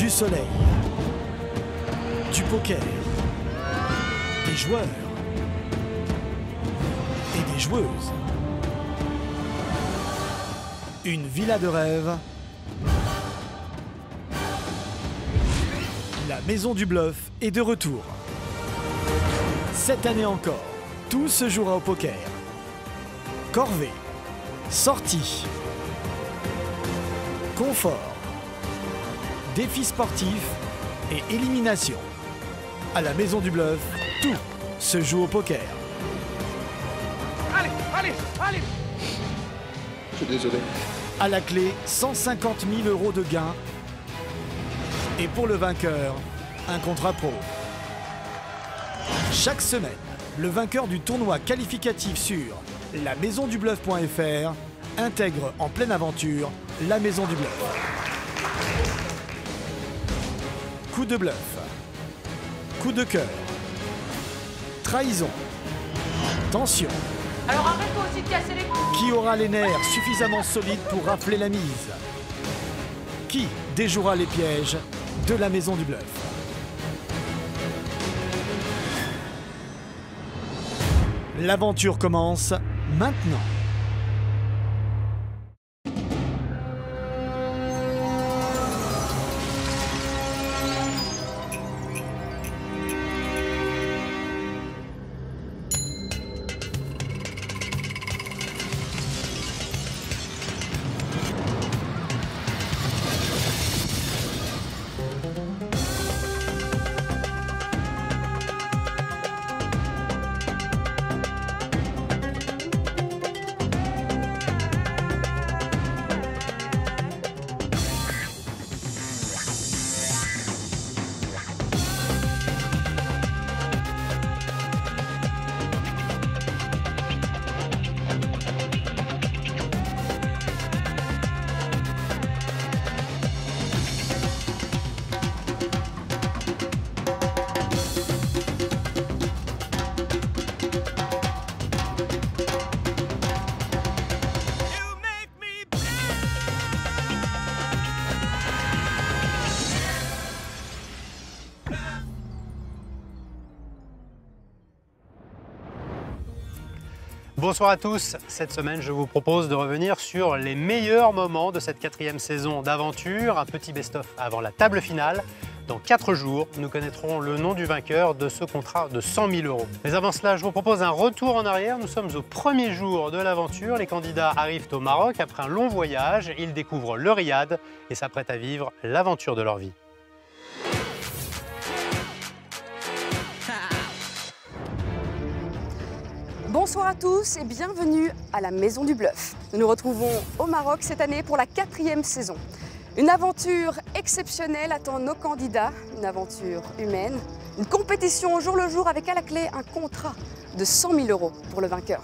Du soleil, du poker, des joueurs et des joueuses. Une villa de rêve. La Maison du Bluff est de retour. Cette année encore, tout se jouera au poker. Corvée, sortie, confort, défis sportifs et élimination. À la Maison du Bluff, tout se joue au poker. Allez, allez, allez! Je suis désolé. À la clé, 150 000 € de gains. Et pour le vainqueur, un contrat pro. Chaque semaine, le vainqueur du tournoi qualificatif sur lamaisondubluff.fr intègre en pleine aventure la Maison du Bluff. Coup de bluff, coup de cœur, trahison, tension. Alors arrête-toi aussi de casser les couilles. Qui aura les nerfs suffisamment solides pour rafler la mise? Qui déjouera les pièges de la Maison du Bluff? L'aventure commence maintenant. Bonsoir à tous, cette semaine je vous propose de revenir sur les meilleurs moments de cette 4e saison d'aventure, un petit best-of avant la table finale. Dans 4 jours, nous connaîtrons le nom du vainqueur de ce contrat de 100 000 €. Mais avant cela, je vous propose un retour en arrière. Nous sommes au premier jour de l'aventure. Les candidats arrivent au Maroc après un long voyage. Ils découvrent le Riad et s'apprêtent à vivre l'aventure de leur vie. Bonsoir à tous et bienvenue à la Maison du Bluff. Nous nous retrouvons au Maroc cette année pour la 4e saison. Une aventure exceptionnelle attend nos candidats, une aventure humaine, une compétition au jour le jour avec à la clé un contrat de 100 000 € pour le vainqueur.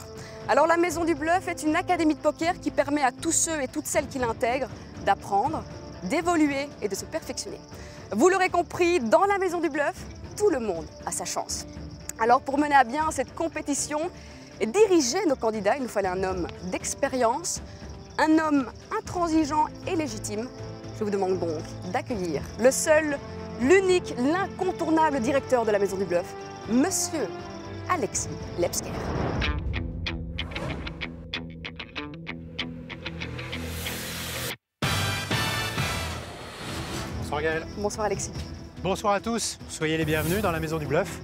Alors la Maison du Bluff est une académie de poker qui permet à tous ceux et toutes celles qui l'intègrent d'apprendre, d'évoluer et de se perfectionner. Vous l'aurez compris, dans la Maison du Bluff, tout le monde a sa chance. Alors pour mener à bien cette compétition et diriger nos candidats, il nous fallait un homme d'expérience, un homme intransigeant et légitime. Je vous demande donc d'accueillir le seul, l'unique, l'incontournable directeur de la Maison du Bluff, Monsieur Alexis Lepsker. Bonsoir Gaël. Bonsoir Alexis. Bonsoir à tous, soyez les bienvenus dans la Maison du Bluff.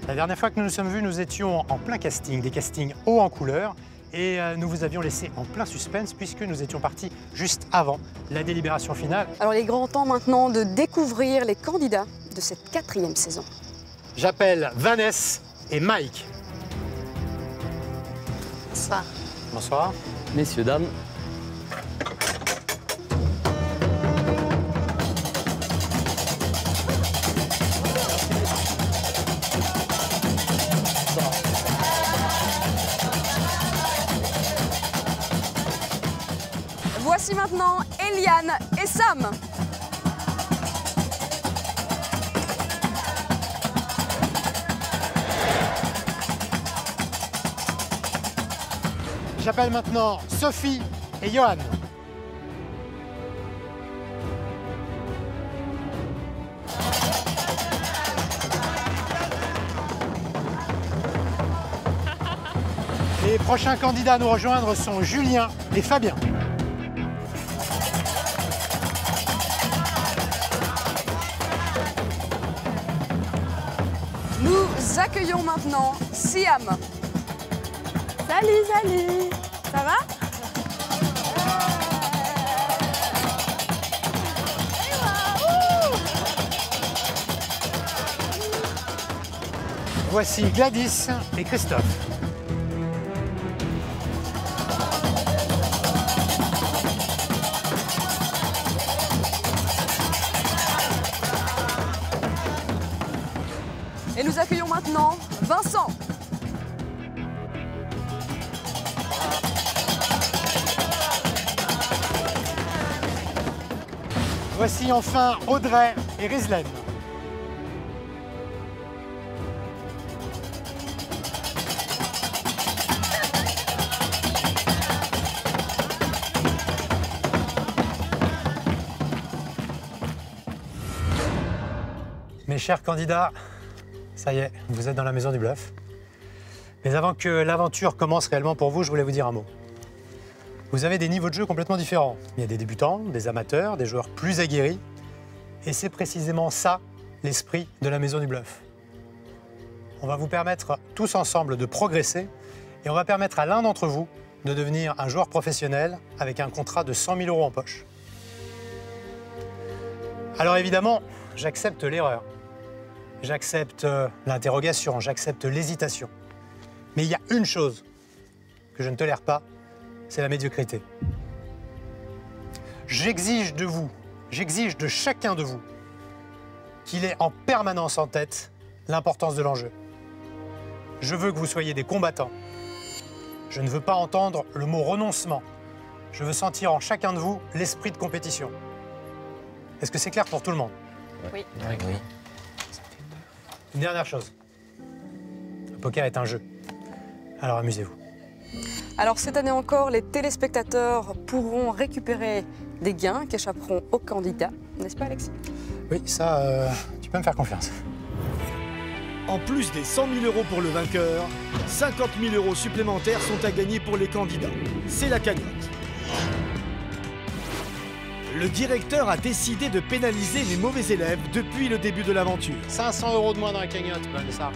La dernière fois que nous nous sommes vus, nous étions en plein casting, des castings hauts en couleur. Et nous vous avions laissé en plein suspense puisque nous étions partis juste avant la délibération finale. Alors il est grand temps maintenant de découvrir les candidats de cette 4e saison. J'appelle Vanessa et Mike. Bonsoir. Bonsoir. Messieurs, dames, Voici maintenant Eliane et Sam. J'appelle maintenant Sophie et Johan. prochains candidats à nous rejoindre sont Julien et Fabien. Nous accueillons maintenant Siam. Salut, salut. Ça va? Voici Gladys et Christophe. Et nous accueillons maintenant Vincent. Voici enfin Audrey et Rizlen. Mes chers candidats, ça y est, vous êtes dans la maison du bluff. Mais avant que l'aventure commence réellement pour vous, je voulais vous dire un mot. Vous avez des niveaux de jeu complètement différents. Il y a des débutants, des amateurs, des joueurs plus aguerris. Et c'est précisément ça, l'esprit de la maison du bluff. On va vous permettre tous ensemble de progresser et on va permettre à l'un d'entre vous de devenir un joueur professionnel avec un contrat de 100 000 € en poche. Alors évidemment, j'accepte l'erreur. J'accepte l'interrogation, j'accepte l'hésitation. Mais il y a une chose que je ne tolère pas, c'est la médiocrité. J'exige de vous, j'exige de chacun de vous qu'il ait en permanence en tête l'importance de l'enjeu. Je veux que vous soyez des combattants. Je ne veux pas entendre le mot renoncement. Je veux sentir en chacun de vous l'esprit de compétition. Est-ce que c'est clair pour tout le monde? Oui. Oui. Une dernière chose. Le poker est un jeu. Alors amusez-vous. Alors cette année encore, les téléspectateurs pourront récupérer des gains qui échapperont aux candidats. N'est-ce pas, Alexis? Oui, ça, tu peux me faire confiance. En plus des 100 000 € pour le vainqueur, 50 000 € supplémentaires sont à gagner pour les candidats. C'est la cagnotte. Le directeur a décidé de pénaliser les mauvais élèves depuis le début de l'aventure. 500 € de moins dans la cagnotte, bonne ça.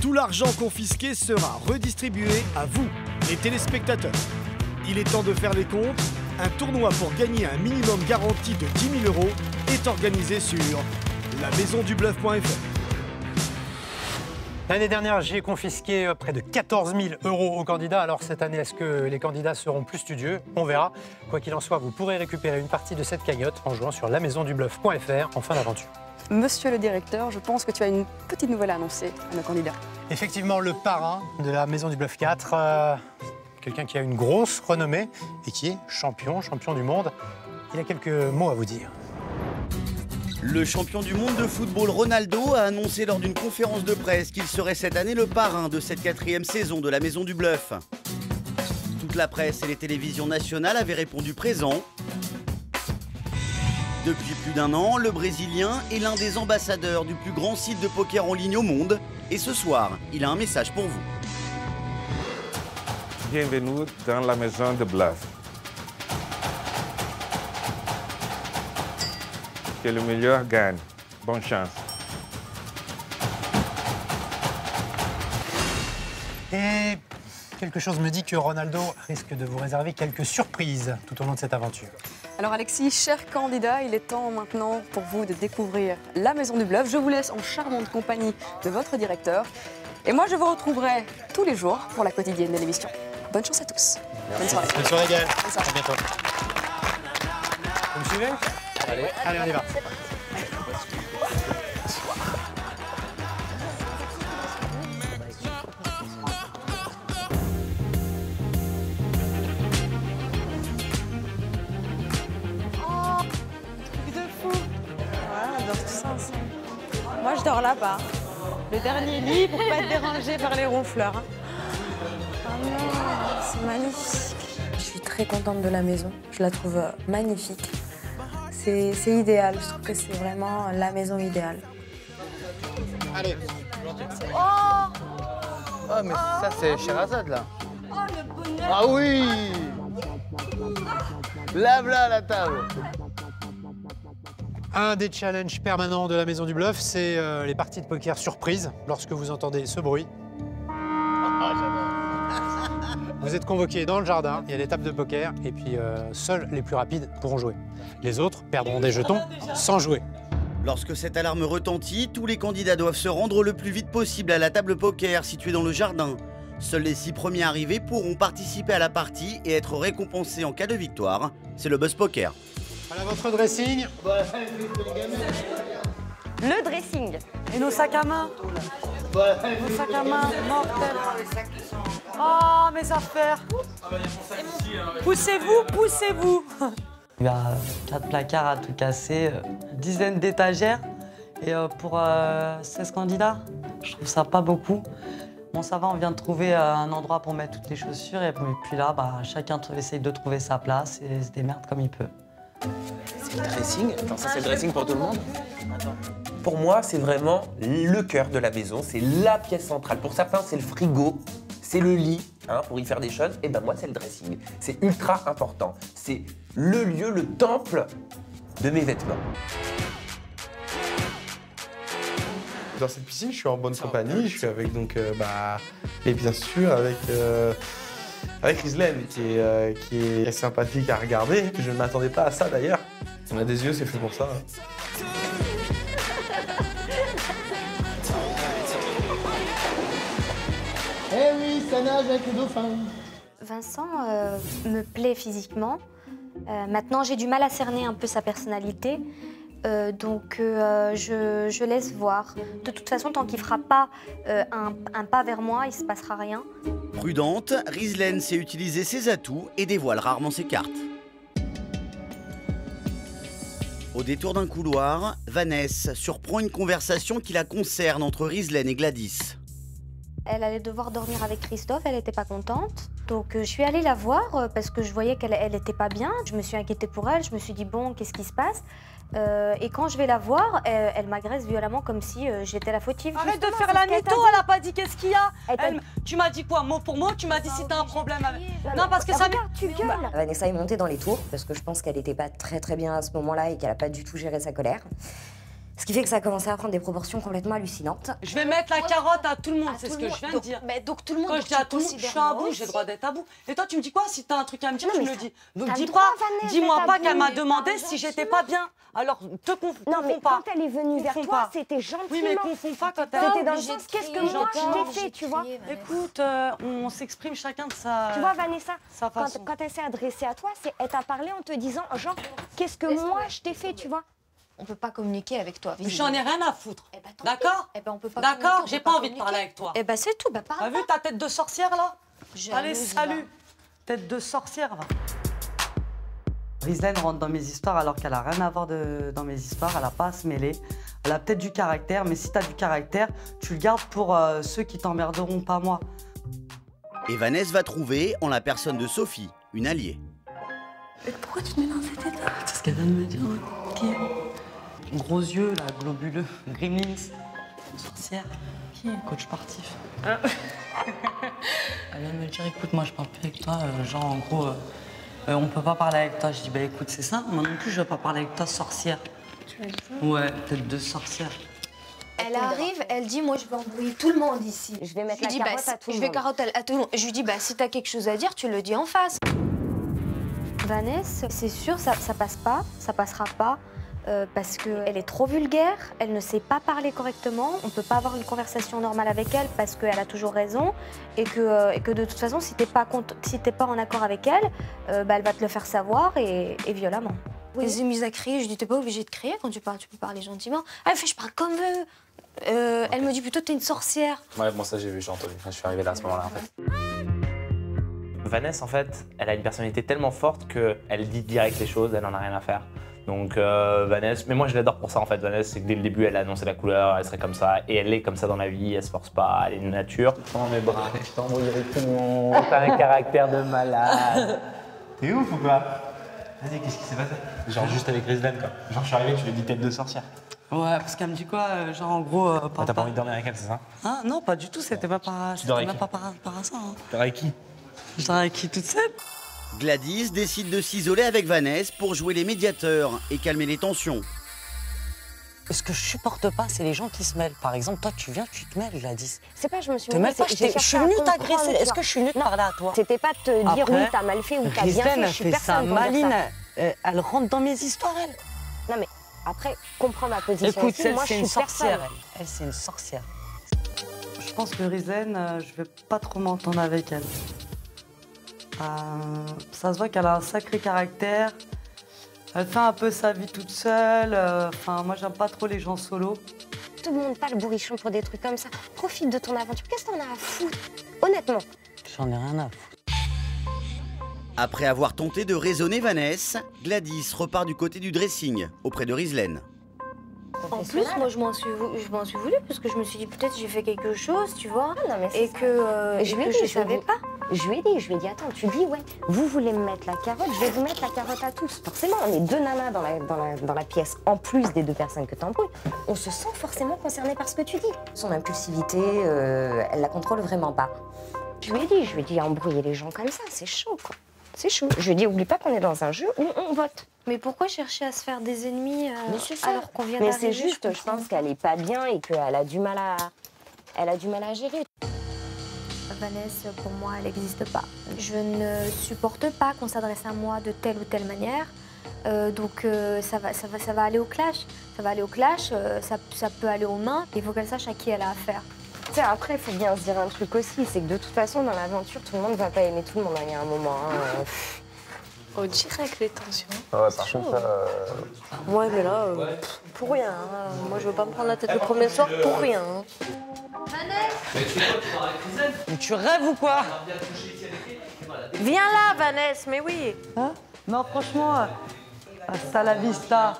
Tout l'argent confisqué sera redistribué à vous, les téléspectateurs. Il est temps de faire les comptes. Un tournoi pour gagner un minimum garanti de 10 000 € est organisé sur lamaisondubluff.fr. L'année dernière, j'ai confisqué près de 14 000 € aux candidats. Alors cette année, est-ce que les candidats seront plus studieux? On verra. Quoi qu'il en soit, vous pourrez récupérer une partie de cette cagnotte en jouant sur lamaisondubluff.fr en fin d'aventure. Monsieur le directeur, je pense que tu as une petite nouvelle à annoncer à nos candidats. Effectivement, le parrain de la Maison du Bluff 4, quelqu'un qui a une grosse renommée et qui est champion du monde. Il a quelques mots à vous dire. Le champion du monde de football Ronaldo a annoncé lors d'une conférence de presse qu'il serait cette année le parrain de cette 4e saison de la Maison du Bluff. Toute la presse et les télévisions nationales avaient répondu présent. Depuis plus d'1 an, le Brésilien est l'un des ambassadeurs du plus grand site de poker en ligne au monde. Et ce soir, il a un message pour vous. Bienvenue dans la Maison du Bluff. Que le meilleur gagne. Bonne chance. Et quelque chose me dit que Ronaldo risque de vous réserver quelques surprises tout au long de cette aventure. Alors Alexis, cher candidat, il est temps maintenant pour vous de découvrir la Maison du Bluff. Je vous laisse en charmante compagnie de votre directeur. Et moi, je vous retrouverai tous les jours pour la quotidienne de l'émission. Bonne chance à tous. Bonne soirée. Bonne soirée, Gaël. Bonne soirée. À bientôt. Vous me suivez? Allez, on y va. Moi, je dors là-bas. Le dernier lit pour pas être dérangé par les ronfleurs. Oh non, c'est magnifique. Je suis très contente de la maison. Je la trouve magnifique. C'est idéal. Je trouve que c'est vraiment la maison idéale. Allez. Oh, mais ça, c'est Sherazade, là. Ah oui! Lave-la la table. Un des challenges permanents de la Maison du Bluff, c'est les parties de poker surprises, lorsque vous entendez ce bruit. Vous êtes convoqués dans le jardin, il y a des tables de poker, et puis seuls les plus rapides pourront jouer. Les autres perdront des jetons sans jouer. Lorsque cette alarme retentit, tous les candidats doivent se rendre le plus vite possible à la table poker située dans le jardin. Seuls les 6 premiers arrivés pourront participer à la partie et être récompensés en cas de victoire. C'est le buzz poker. Voilà votre dressing. Le dressing. Et nos sacs à main. Nos sacs à main, mortels. Oh, mes affaires. Poussez-vous, poussez-vous. Il y a 4 placards à tout casser, une dizaine d'étagères. Et pour 16 candidats, je trouve ça pas beaucoup. Bon, ça va, on vient de trouver un endroit pour mettre toutes les chaussures. Et puis là, chacun essaye de trouver sa place et se démerde comme il peut. C'est le dressing. Attends, ça c'est le dressing pour tout le monde? Pour moi, c'est vraiment le cœur de la maison. C'est la pièce centrale. Pour certains, c'est le frigo, c'est le lit, pour y faire des choses. Et ben moi, c'est le dressing. C'est ultra important. C'est le lieu, le temple de mes vêtements. Dans cette piscine, je suis en bonne compagnie. Je suis avec et bien sûr avec Rizlen, qui est sympathique à regarder. Je ne m'attendais pas à ça d'ailleurs. On a des yeux, c'est fait pour ça. Eh oui, ça nage avec le dauphin. Vincent me plaît physiquement. Maintenant, j'ai du mal à cerner un peu sa personnalité. Donc, je laisse voir. De toute façon, tant qu'il ne fera pas un pas vers moi, il ne se passera rien. Prudente, Rizlen sait utiliser ses atouts et dévoile rarement ses cartes. Au détour d'un couloir, Vanessa surprend une conversation qui la concerne entre Rizlen et Gladys. Elle allait devoir dormir avec Christophe, elle n'était pas contente. Donc je suis allée la voir parce que je voyais qu'elle n'était pas bien. Je me suis inquiétée pour elle, je me suis dit bon, qu'est-ce qui se passe? Et quand je vais la voir, elle m'agresse violemment comme si j'étais la fautive. Arrête de faire la mytho, elle a pas dit qu'est-ce qu'il y a. Tu m'as dit quoi, mot pour mot? Tu m'as dit si t'as un problème avec... Non, parce que ça... Tu gueules. Vanessa est montée dans les tours parce que je pense qu'elle n'était pas très bien à ce moment-là et qu'elle n'a pas du tout géré sa colère. Ce qui fait que ça a commencé à prendre des proportions complètement hallucinantes. Je vais mettre la carotte à tout le monde, c'est ce que je viens de dire. Mais donc tout le monde... Quand je dis à tout le monde, je suis à bout, j'ai le droit d'être à bout. Et toi, tu me dis quoi? Si t'as un truc à me dire, tu me le dis. Donc dis pas, dis-moi pas qu'elle m'a demandé si j'étais pas bien. Alors, te confonds pas. Non, mais quand elle est venue vers toi, c'était gentiment. Oui, mais confonds pas quand elle... C'était dans le sens, qu'est-ce que moi je t'ai fait, tu vois? Écoute, on s'exprime chacun de sa... Tu vois, Vanessa, façon. quand elle s'est adressée à toi, elle t'a parlé en te disant, genre, qu'est-ce que moi je t'ai fait, tu vois? On peut pas communiquer avec toi. J'en ai rien à foutre. D'accord? On peut pas. D'accord, j'ai pas envie de parler avec toi. Eh ben c'est tout, T'as vu ta tête de sorcière là? Allez, salut. Tête de sorcière, va. Rizlen rentre dans mes histoires alors qu'elle a rien à voir dans mes histoires, elle a pas à se mêler. Elle a peut-être du caractère, mais si t'as du caractère, tu le gardes pour ceux qui t'emmerderont, pas moi. Et Vanessa va trouver, en la personne de Sophie, une alliée. Mais pourquoi tu te mets dans cet état? C'est ce qu'elle vient de me dire. Qui? Gros yeux, là, globuleux. Gremlins. Sorcière. Qui? Coach sportif. Elle vient de me dire, écoute, moi je parle plus avec toi. Genre, en gros, on peut pas parler avec toi. Je dis, bah écoute, c'est ça. Moi non plus, je veux pas parler avec toi, sorcière. Tu m'as dit ça? Ouais, tête de sorcière. Elle arrive, elle dit, moi je vais embrouiller tout le monde ici. Je vais mettre la carotte à tout le monde. Je vais carotte à tout le monde. Je lui dis, bah si t'as quelque chose à dire, tu le dis en face. Vanessa, c'est sûr, ça passe pas, ça passera pas. Parce qu'elle est trop vulgaire, elle ne sait pas parler correctement, on ne peut pas avoir une conversation normale avec elle parce qu'elle a toujours raison et que de toute façon, si t'es pas en accord avec elle, elle va te le faire savoir et violemment. Oui. Elle s'est mise à crier, je dis t'es pas obligée de crier quand tu parles, tu peux parler gentiment. Elle fait je parle comme eux. Elle me dit plutôt t'es une sorcière. Ouais, bon ça j'ai vu, j'ai entendu, je suis arrivée là à ce moment-là en fait. Vanessa en fait, elle a une personnalité tellement forte qu'elle dit direct les choses, elle en a rien à faire. Donc Vanessa, mais moi je l'adore pour ça en fait. Vanessa, c'est que dès le début elle a annoncé la couleur, elle serait comme ça et elle est comme ça dans la vie, elle se force pas, elle est une nature. Prends mes bras, je t'embrouille avec tout le monde, t'as un caractère de malade. T'es ouf ou quoi? Vas-y, qu'est-ce qui s'est passé? Genre juste avec Rizlen quoi. Genre je suis arrivé, tu lui dis tête de sorcière. Ouais, parce qu'elle me dit quoi? Genre en gros. T'as pas envie de dormir avec elle, c'est ça? Ah non, pas du tout, c'était pas par ça. Tu dors avec qui? J'aurais qui toute seule. Gladys décide de s'isoler avec Vanessa pour jouer les médiateurs et calmer les tensions. Ce que je supporte pas, c'est les gens qui se mêlent. Par exemple, toi, tu viens, tu te mêles, Gladys. C'est pas, je me suis mêlée. Je suis venue t'agresser. Est-ce que je suis venue te parler à toi? C'était pas de te dire oui, t'as mal fait ou t'as bien fait. Je suis personne. Maline, elle rentre dans mes histoires, elle. Non, mais après, comprends ma position. Écoute, aussi. Moi, c'est je une suis sorcière. personne. Elle, c'est une sorcière. Je pense que Rizlen, je vais pas trop m'entendre avec elle. Ça se voit qu'elle a un sacré caractère. Elle fait un peu sa vie toute seule. Enfin, moi, j'aime pas trop les gens solos. Tout le monde pas le bourrichon pour des trucs comme ça. Profite de ton aventure. Qu'est-ce que t'en as à foutre? Honnêtement. J'en ai rien à foutre. Après avoir tenté de raisonner Vanessa, Gladys repart du côté du dressing, auprès de Rizlen. En plus, moi, je m'en suis voulu parce que je me suis dit peut-être j'ai fait quelque chose, tu vois, non, mais et que je savais pas. Je lui ai dit, attends, tu dis, ouais, vous voulez me mettre la carotte, je vais vous mettre la carotte à tous. Forcément, on est deux nanas dans la pièce, en plus des deux personnes que t'embrouilles. On se sent forcément concerné par ce que tu dis. Son impulsivité, elle la contrôle vraiment pas. Je lui ai dit, embrouiller les gens comme ça, c'est chaud, quoi. C'est chaud. Je lui ai dit, oublie pas qu'on est dans un jeu où on vote. Mais pourquoi chercher à se faire des ennemis alors qu'on vient Mais d'arriver? c'est juste, je pense qu'elle est pas bien et qu'elle a du mal à gérer. Vanessa, pour moi, elle n'existe pas. Je ne supporte pas qu'on s'adresse à moi de telle ou telle manière. Donc ça va aller au clash. Ça va aller au clash, ça peut aller aux mains. Il faut qu'elle sache à qui elle a affaire. Tu sais, après, il faut bien se dire un truc aussi, c'est que de toute façon, dans l'aventure, tout le monde va pas aimer tout le monde. Il y a un moment. Oh, direct les tensions. Ouais, par contre, Ouais, mais là, pour rien. Hein. Moi, je veux pas me prendre la tête le premier soir pour rien. Hein. Mais tu rêves ou quoi? Viens là, Vanessa, mais oui. Hein? Non, franchement, hasta la vista.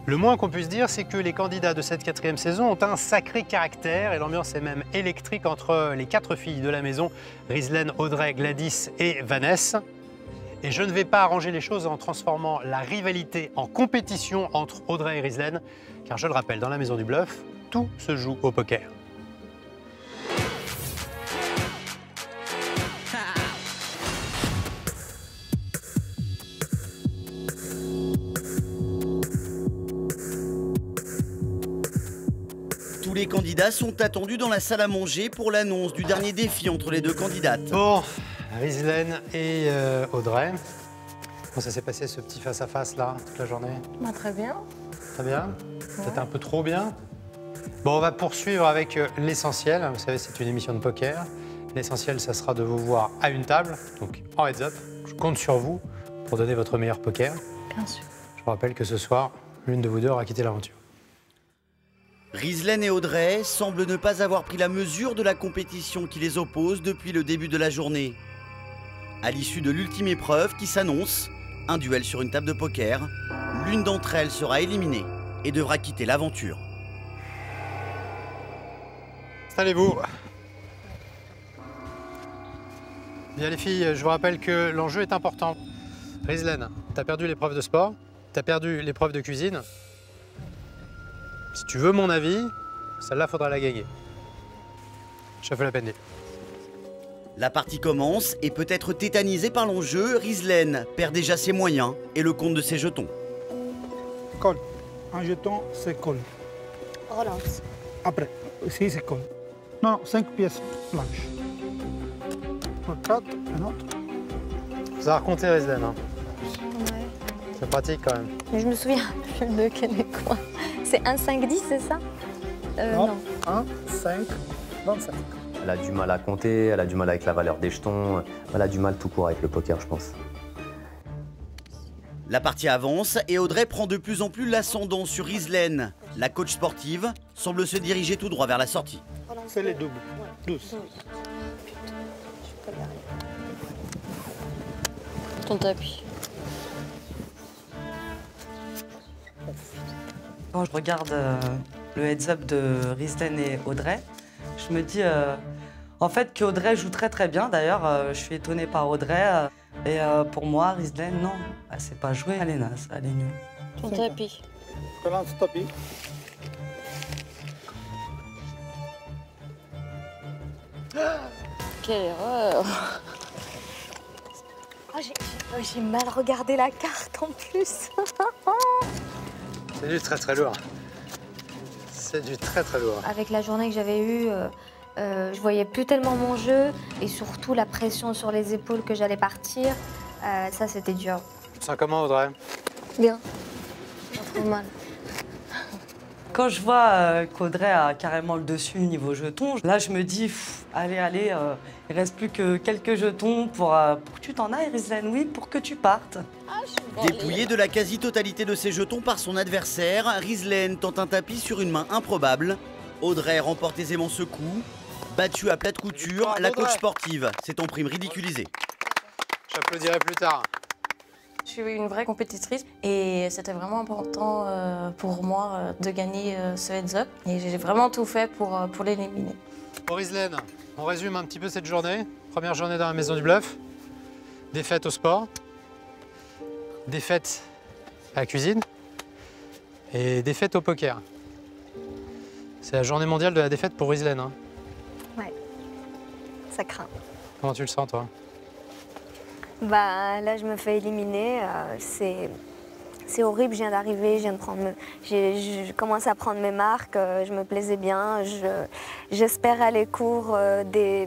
Le moins qu'on puisse dire, c'est que les candidats de cette 4e saison ont un sacré caractère et l'ambiance est même électrique entre les 4 filles de la maison, Rizlen, Audrey, Gladys et Vanessa. Et je ne vais pas arranger les choses en transformant la rivalité en compétition entre Audrey et Rizlen, car je le rappelle, dans la Maison du Bluff, tout se joue au poker. Tous les candidats sont attendus dans la salle à manger pour l'annonce du dernier défi entre les deux candidates. Bon, Rizlen et Audrey, comment ça s'est passé ce petit face-à-face là, toute la journée? Bah, très bien. Très bien? Peut-être un peu trop bien? Bon, on va poursuivre avec l'essentiel. Vous savez, c'est une émission de poker. L'essentiel, ça sera de vous voir à une table, donc en heads up. Je compte sur vous pour donner votre meilleur poker. Bien sûr. Je vous rappelle que ce soir, l'une de vous deux aura quitté l'aventure. Rizlen et Audrey semblent ne pas avoir pris la mesure de la compétition qui les oppose depuis le début de la journée. À l'issue de l'ultime épreuve qui s'annonce, un duel sur une table de poker, l'une d'entre elles sera éliminée et devra quitter l'aventure. Installez-vous. Bien les filles, je vous rappelle que l'enjeu est important. Rizlen, t'as perdu l'épreuve de sport, t'as perdu l'épreuve de cuisine. Si tu veux mon avis, celle-là, faudra la gagner. Chef la peine. La partie commence et peut-être tétanisée par l'enjeu, Rizlen perd déjà ses moyens et le compte de ses jetons. Call. Un jeton, c'est call. Relance. Après, ici, c'est call. Non, 5 pièces blanches. 4, un autre. Vous avez raconté Rizlen, hein? Ouais. C'est pratique quand même. Mais je me souviens plus de quel est quoi. C'est 1, 5, 10, c'est ça? Non. 1, 5, 25. Elle a du mal à compter, elle a du mal avec la valeur des jetons, elle a du mal tout court avec le poker, je pense. La partie avance et Audrey prend de plus en plus l'ascendant sur Rizlen. La coach sportive semble se diriger tout droit vers la sortie. C'est les doubles. 12. Ton tapis. Quand je regarde le heads-up de Rizlen et Audrey, je me dis en fait qu'Audrey joue très très bien. D'ailleurs, je suis étonnée par Audrey. Et pour moi, Rizlen, non, elle sait pas jouer, elle est naze, elle est nulle. Ton tapis. Je lance tapis. Quelle erreur. Oh, j'ai mal regardé la carte en plus. C'est du très très lourd. C'est du très très lourd. Avec la journée que j'avais eue, je voyais plus tellement mon jeu et surtout la pression sur les épaules que j'allais partir. Ça, c'était dur. Tu te sens comment, Audrey? Bien. Pas trop mal. Quand je vois qu'Audrey a carrément le dessus niveau jetons, là je me dis, allez, il reste plus que quelques jetons pour que tu t'en ailles, Rizlen, oui, pour que tu partes. Dépouillé de la quasi-totalité de ses jetons par son adversaire, Rizlen tente un tapis sur une main improbable. Audrey remporte aisément ce coup. Battue à plate couture, la coach sportive s'est en prime ridiculisée. J'applaudirai plus tard. Je suis une vraie compétitrice et c'était vraiment important pour moi de gagner ce heads-up. Et j'ai vraiment tout fait pour l'éliminer. Pour Rizlen, on résume un petit peu cette journée. Première journée dans la Maison du Bluff. Défaite au sport. Défaite à la cuisine. Et défaite au poker. C'est la journée mondiale de la défaite pour Rizlen. Hein. Ouais, ça craint. Comment tu le sens, toi? Bah, là, je me fais éliminer. C'est horrible, je viens d'arriver, je commence à prendre mes marques, je me plaisais bien. J'espère aller cours des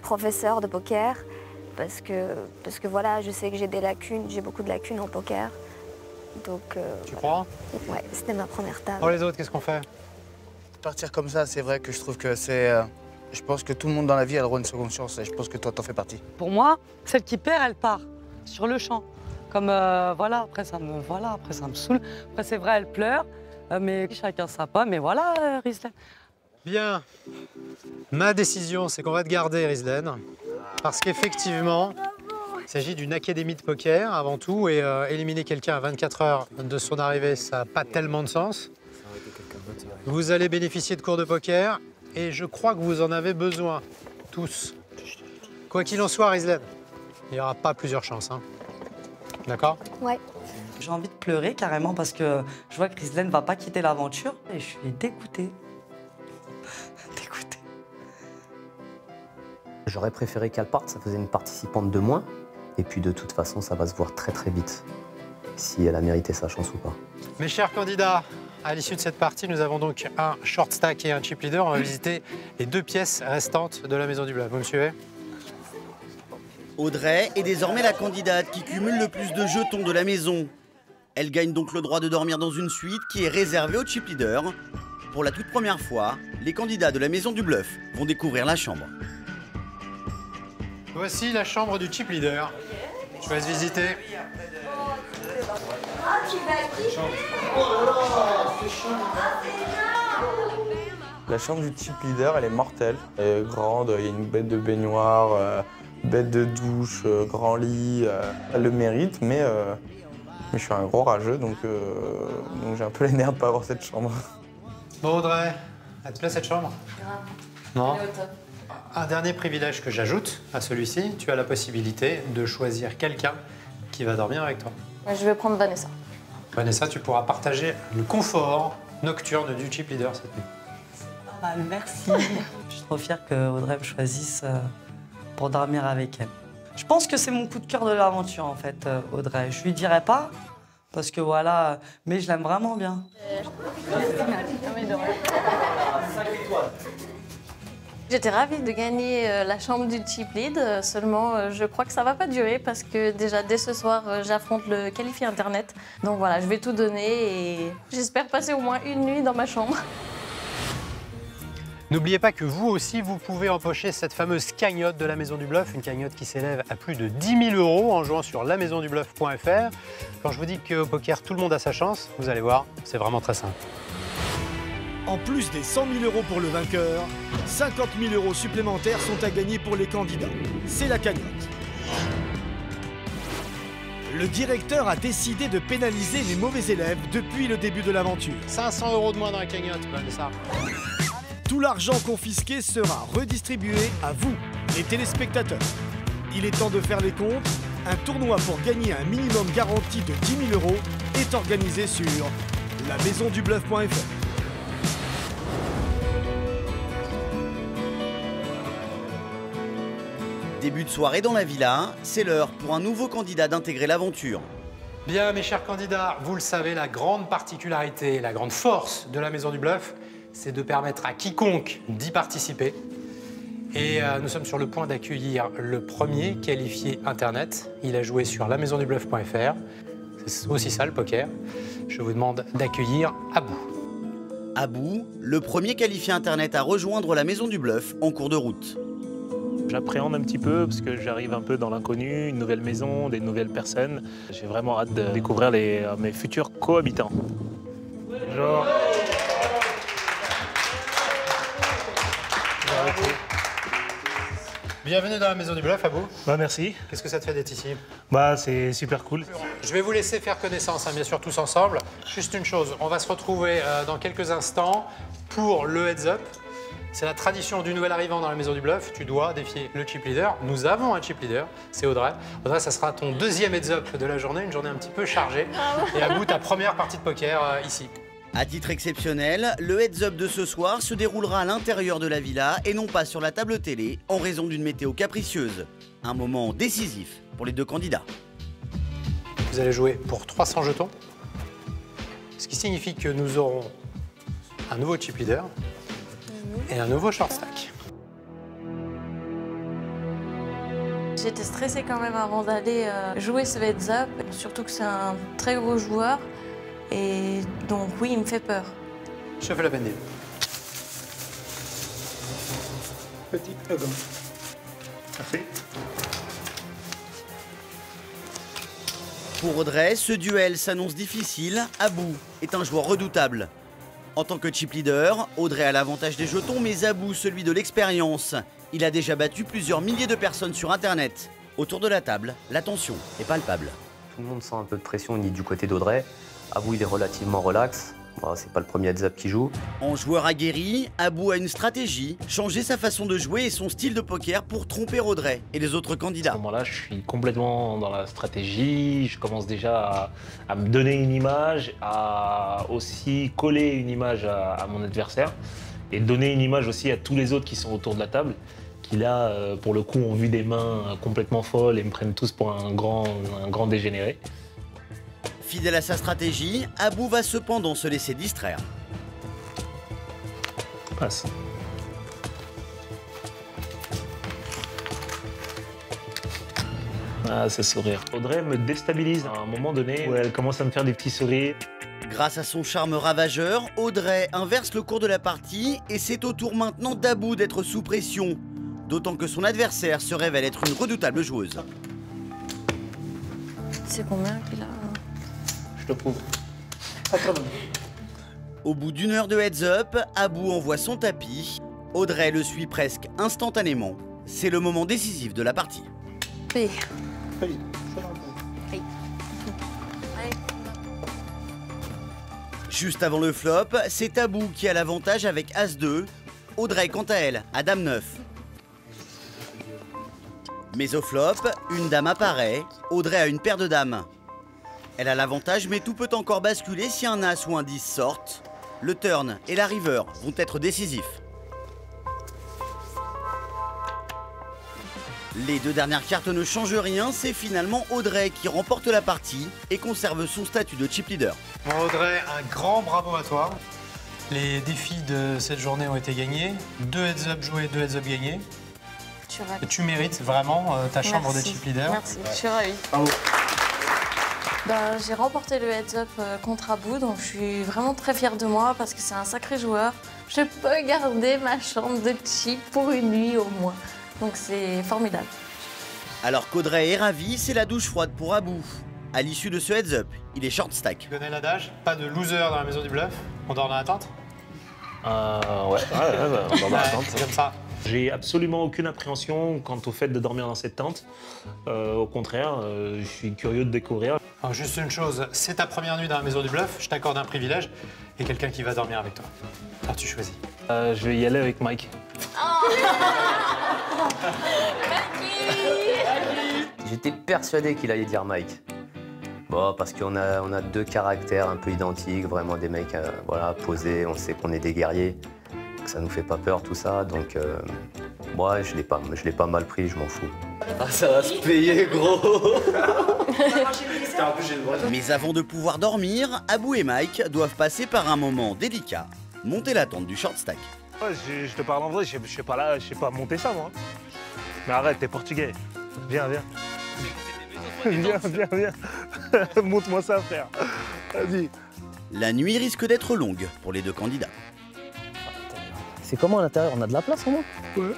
professeurs de poker parce que voilà, je sais que j'ai des lacunes, j'ai beaucoup de lacunes en poker. Donc, tu crois? Ouais, c'était ma première table. Pour les autres, qu'est-ce qu'on fait? Partir comme ça, c'est vrai que je trouve que c'est... Je pense que tout le monde dans la vie a le droit à une seconde chance et je pense que toi, t'en fais partie. Pour moi, celle qui perd, elle part sur le champ. Comme voilà, après ça me saoule. Après c'est vrai, elle pleure, mais chacun sa part. Mais voilà, Rizlen. Bien. Ma décision, c'est qu'on va te garder, Rizlen, parce qu'effectivement, il s'agit d'une académie de poker avant tout, et éliminer quelqu'un à 24 heures de son arrivée, ça n'a pas tellement de sens. Vous allez bénéficier de cours de poker. Et je crois que vous en avez besoin, tous. Quoi qu'il en soit, Rizlen, il n'y aura pas plusieurs chances. Hein. D'accord? Ouais. J'ai envie de pleurer carrément parce que je vois que Rizlen ne va pas quitter l'aventure et je suis dégoûtée. Dégoûtée. J'aurais préféré qu'elle parte, ça faisait une participante de moins. Et puis de toute façon, ça va se voir très très vite, si elle a mérité sa chance ou pas. Mes chers candidats, à l'issue de cette partie, nous avons donc un short stack et un chip leader. On va visiter les 2 pièces restantes de la Maison du Bluff. Vous me suivez? Audrey est désormais la candidate qui cumule le plus de jetons de la maison. Elle gagne donc le droit de dormir dans une suite qui est réservée au chip leader. Pour la toute première fois, les candidats de la Maison du Bluff vont découvrir la chambre. Voici la chambre du chip leader. Je vous laisse visiter. La chambre du chip leader, elle est mortelle. Elle est grande, il y a une bête de baignoire, bête de douche, grand lit. Elle le mérite, mais je suis un gros rageux, donc j'ai un peu les nerfs de ne pas avoir cette chambre. Bon, Audrey, elle te plaît cette chambre? Non. Un dernier privilège que j'ajoute à celui-ci, tu as la possibilité de choisir quelqu'un qui va dormir avec toi. Je vais prendre Vanessa. Vanessa, tu pourras partager le confort nocturne du chip leader cette nuit. Ah, merci. Je suis trop fière que Audrey me choisisse pour dormir avec elle. Je pense que c'est mon coup de cœur de l'aventure en fait, Audrey. Je lui dirai pas parce que voilà, mais je l'aime vraiment bien. 5 étoiles. J'étais ravie de gagner la chambre du chip lead, seulement je crois que ça va pas durer parce que déjà dès ce soir j'affronte le qualifié internet. Donc voilà, je vais tout donner et j'espère passer au moins une nuit dans ma chambre. N'oubliez pas que vous aussi, vous pouvez empocher cette fameuse cagnotte de la Maison du Bluff, une cagnotte qui s'élève à plus de 10 000 € en jouant sur lamaisondubluff.fr. Quand je vous dis qu'au poker, tout le monde a sa chance, vous allez voir, c'est vraiment très simple. En plus des 100 000 € pour le vainqueur, 50 000 € supplémentaires sont à gagner pour les candidats. C'est la cagnotte. Le directeur a décidé de pénaliser les mauvais élèves depuis le début de l'aventure. 500 € de moins dans la cagnotte, Vanessa. Tout l'argent confisqué sera redistribué à vous, les téléspectateurs. Il est temps de faire les comptes. Un tournoi pour gagner un minimum garanti de 10 000 € est organisé sur lamaisondubluff.fr. Début de soirée dans la villa, c'est l'heure pour un nouveau candidat d'intégrer l'aventure. Bien, mes chers candidats, vous le savez, la grande particularité, la grande force de la Maison du Bluff, c'est de permettre à quiconque d'y participer. Et nous sommes sur le point d'accueillir le premier qualifié Internet. Il a joué sur lamaisondubluff.fr. C'est aussi ça, le poker. Je vous demande d'accueillir Abou. Abou, le premier qualifié Internet à rejoindre la Maison du Bluff en cours de route. J'appréhende un petit peu parce que j'arrive un peu dans l'inconnu, une nouvelle maison, des nouvelles personnes. J'ai vraiment hâte de découvrir mes futurs cohabitants. Bonjour. Bienvenue dans la Maison du Bluff, Abou. Bah, merci. Qu'est-ce que ça te fait d'être ici? Bah, c'est super cool. Je vais vous laisser faire connaissance, hein, bien sûr, tous ensemble. Juste une chose, on va se retrouver dans quelques instants pour le heads-up. C'est la tradition du nouvel arrivant dans la Maison du Bluff. Tu dois défier le chip leader. Nous avons un chip leader, c'est Audrey. Audrey, ça sera ton deuxième heads-up de la journée, une journée un petit peu chargée. Et Abou, ta première partie de poker ici. À titre exceptionnel, le heads-up de ce soir se déroulera à l'intérieur de la villa et non pas sur la table télé en raison d'une météo capricieuse. Un moment décisif pour les deux candidats. Vous allez jouer pour 300 jetons, ce qui signifie que nous aurons un nouveau chip leader et un nouveau short stack. J'étais stressée quand même avant d'aller jouer ce heads-up, surtout que c'est un très gros joueur. Et donc oui, il me fait peur. Je fais la pendule. Petit dragon. Merci. Pour Audrey, ce duel s'annonce difficile. Abou est un joueur redoutable. En tant que chip leader, Audrey a l'avantage des jetons, mais Abou celui de l'expérience. Il a déjà battu plusieurs milliers de personnes sur Internet. Autour de la table, la tension est palpable. Tout le monde sent un peu de pression du côté d'Audrey. Abou, il est relativement relax. Bon, c'est pas le premier heads-up qui joue. En joueur aguerri, Abou a une stratégie, changer sa façon de jouer et son style de poker pour tromper Audrey et les autres candidats. À ce moment-là, je suis complètement dans la stratégie. Je commence déjà à me donner une image, à aussi coller une image à mon adversaire et donner une image aussi à tous les autres qui sont autour de la table, qui là, pour le coup, ont vu des mains complètement folles et me prennent tous pour un grand dégénéré. Fidèle à sa stratégie, Abou va cependant se laisser distraire. Passe. Ah, ce sourire. Audrey me déstabilise à un moment donné où elle commence à me faire des petits sourires. Grâce à son charme ravageur, Audrey inverse le cours de la partie et c'est au tour maintenant d'Abou d'être sous pression. D'autant que son adversaire se révèle être une redoutable joueuse. C'est combien qu'il a? Je te prouve. Au bout d'une heure de heads-up, Abou envoie son tapis. Audrey le suit presque instantanément. C'est le moment décisif de la partie. Oui. Juste avant le flop, c'est Abou qui a l'avantage avec As-2. Audrey, quant à elle, a Dame-9. Mais au flop, une dame apparaît. Audrey a une paire de dames. Elle a l'avantage, mais tout peut encore basculer si un As ou un 10 sortent. Le turn et la river vont être décisifs. Les deux dernières cartes ne changent rien, c'est finalement Audrey qui remporte la partie et conserve son statut de chip leader. Bon, Audrey, un grand bravo à toi. Les défis de cette journée ont été gagnés. 2 heads-up joués, 2 heads-up gagnés. Tu mérites vraiment ta chambre de chip leader. Merci, je suis ravie. Bravo. Ben, j'ai remporté le heads-up contre Abou, donc je suis vraiment très fière de moi parce que c'est un sacré joueur. Je peux garder ma chambre de chip pour une nuit au moins. Donc c'est formidable. Alors qu'Audrey est ravie, c'est la douche froide pour Abou. À l'issue de ce heads-up, il est short stack. Tu connais l'adage, pas de loser dans la Maison du Bluff. On dort dans la tente? Ouais, on dort dans la tente. C'est comme ça. J'ai absolument aucune appréhension quant au fait de dormir dans cette tente. Au contraire, je suis curieux de découvrir. Alors juste une chose, c'est ta première nuit dans la Maison du Bluff, je t'accorde un privilège et quelqu'un qui va dormir avec toi. Alors tu choisis. Je vais y aller avec Mike. J'étais persuadé qu'il allait dire Mike. Bon, parce qu'on a deux caractères un peu identiques, vraiment des mecs voilà, posés, on sait qu'on est des guerriers, que ça nous fait pas peur tout ça, donc moi je l'ai pas mal pris, je m'en fous. Ah, ça va se payer, gros. Mais avant de pouvoir dormir, Abou et Mike doivent passer par un moment délicat. Monter la tente du short stack. Ouais, je te parle en vrai, je sais pas monter ça, moi. Mais arrête, t'es portugais. Viens. Viens. Montre-moi ça, frère. Vas-y. La nuit risque d'être longue pour les deux candidats. C'est comment à l'intérieur? On a de la place au moins? Ouais.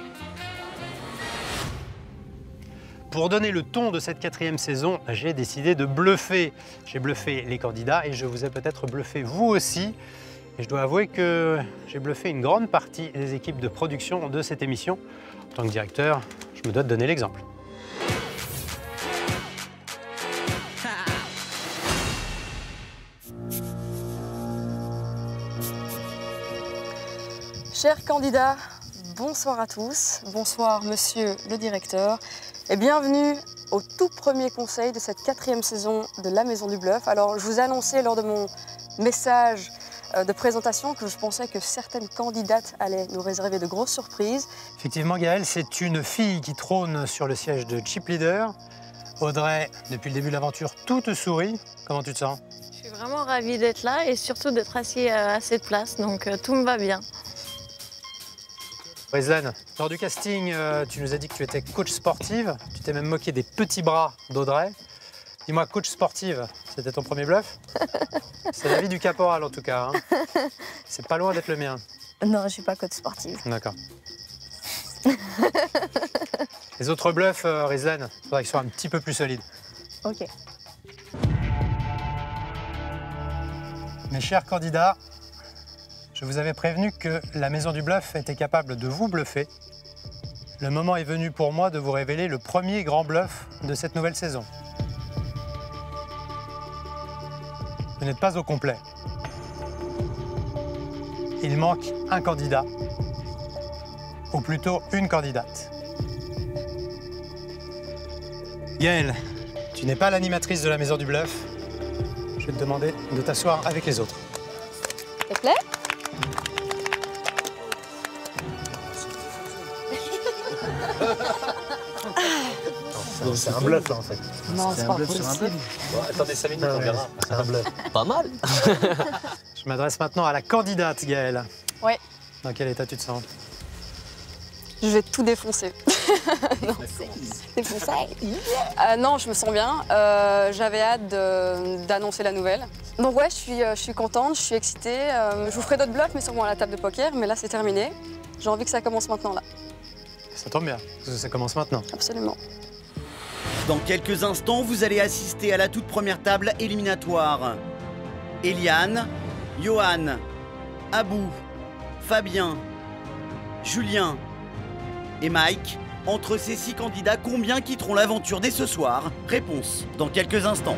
Pour donner le ton de cette 4e saison, j'ai décidé de bluffer. J'ai bluffé les candidats et je vous ai peut-être bluffé vous aussi. Et je dois avouer que j'ai bluffé une grande partie des équipes de production de cette émission. En tant que directeur, je me dois de donner l'exemple. Chers candidats, bonsoir à tous, bonsoir monsieur le directeur et bienvenue au tout premier conseil de cette 4e saison de La Maison du Bluff. Alors je vous ai annoncé lors de mon message de présentation que je pensais que certaines candidates allaient nous réserver de grosses surprises. Effectivement Gaëlle, c'est une fille qui trône sur le siège de Chip Leader. Audrey, depuis le début de l'aventure, tout te sourit. Comment tu te sens? Je suis vraiment ravie d'être là et surtout d'être assis à cette place, donc tout me va bien. Rizlan, lors du casting, tu nous as dit que tu étais coach sportive. Tu t'es même moqué des petits bras d'Audrey. Dis-moi, coach sportive, c'était ton premier bluff? C'est l'avis du caporal en tout cas. Hein. C'est pas loin d'être le mien. Non, je suis pas coach sportive. D'accord. Les autres bluffs, Rizlan, il faudrait qu'ils soient un petit peu plus solides. Ok. Mes chers candidats, je vous avais prévenu que la Maison du Bluff était capable de vous bluffer. Le moment est venu pour moi de vous révéler le premier grand bluff de cette nouvelle saison. Vous n'êtes pas au complet. Il manque un candidat, ou plutôt une candidate. Gaëlle, tu n'es pas l'animatrice de la Maison du Bluff. Je vais te demander de t'asseoir avec les autres. S'il te plaît? C'est un bluff là en fait. Non, c'est pas possible. Bon, attendez 5 minutes, on verra. C'est un bluff. Pas mal. Je m'adresse maintenant à la candidate, Gaëlle. Ouais. Dans quel état tu te sens? Je vais tout défoncer. Non, non, je me sens bien. J'avais hâte d'annoncer la nouvelle. Donc ouais, je suis contente, je suis excitée. Je vous ferai d'autres bluffs, mais sûrement à la table de poker. Mais là, c'est terminé. J'ai envie que ça commence maintenant, là. Ça tombe bien, parce que ça commence maintenant. Absolument. Dans quelques instants, vous allez assister à la toute première table éliminatoire. Eliane, Johan, Abou, Fabien, Julien et Mike. Entre ces 6 candidats, combien quitteront l'aventure dès ce soir? Réponse dans quelques instants.